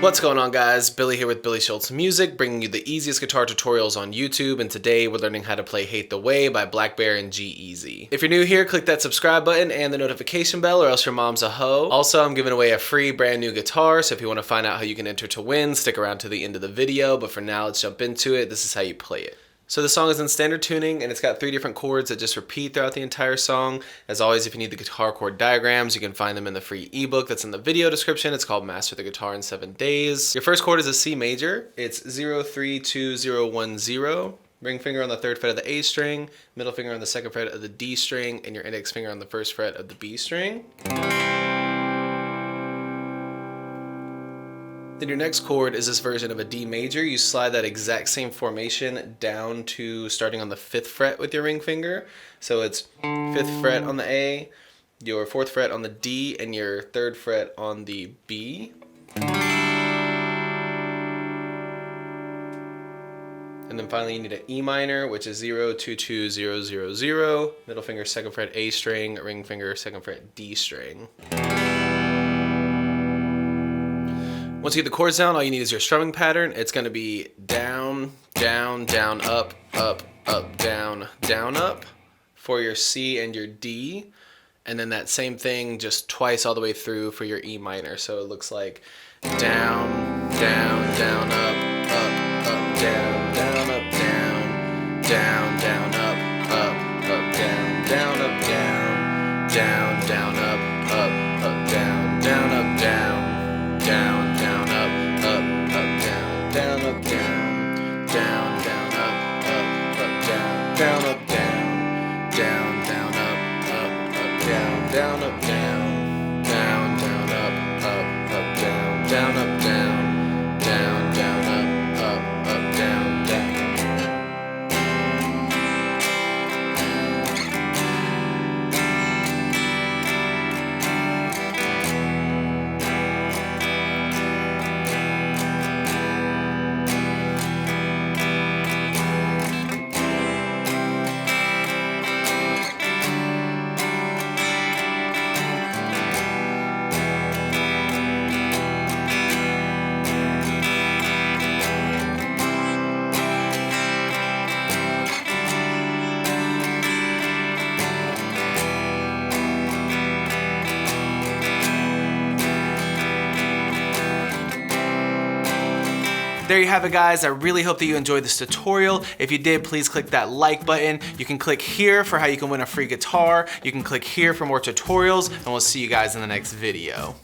What's going on, guys? Billy here with Billy Schultz Music, bringing you the easiest guitar tutorials on YouTube, and today we're learning how to play Hate the Way by blackbear and G-Eazy. If you're new here, click that subscribe button and the notification bell or else your mom's a hoe. Also, I'm giving away a free brand new guitar, so if you want to find out how you can enter to win, stick around to the end of the video, but for now, let's jump into it. This is how you play it. So the song is in standard tuning, and it's got 3 different chords that just repeat throughout the entire song. As always, if you need the guitar chord diagrams, you can find them in the free ebook that's in the video description. It's called Master the Guitar in 7 Days. Your first chord is a C major. It's 0, 3, 2, 0, 1, 0. Ring finger on the 3rd fret of the A string, middle finger on the 2nd fret of the D string, and your index finger on the 1st fret of the B string. Then your next chord is this version of a D major. You slide that exact same formation down to starting on the 5th fret with your ring finger. So it's 5th fret on the A, your 4th fret on the D, and your 3rd fret on the B. And then finally you need an E minor, which is 0, 2, 2, 0, 0, 0. Middle finger 2nd fret A string, ring finger 2nd fret D string. Once you get the chords down, all you need is your strumming pattern. It's going to be down, down, down, up, up, up, down, down, up for your C and your D. And then that same thing just twice all the way through for your E minor. So it looks like down, down, down, up, up, up, down, down, up, down, down, down, up, up, up, down, down, up, down, down, down, up, up, up, down, down, up, down, down, down, up, up, up, down, down, up, down, down, down, up, up, up, down, down, up, down, down, down, up, up, up, down, down, up, down, down, down, up, up, up, down, down, up, down, down, down, up, up, down, down. There you have it, guys. I really hope that you enjoyed this tutorial. If you did, please click that like button. You can click here for how you can win a free guitar. You can click here for more tutorials, and we'll see you guys in the next video.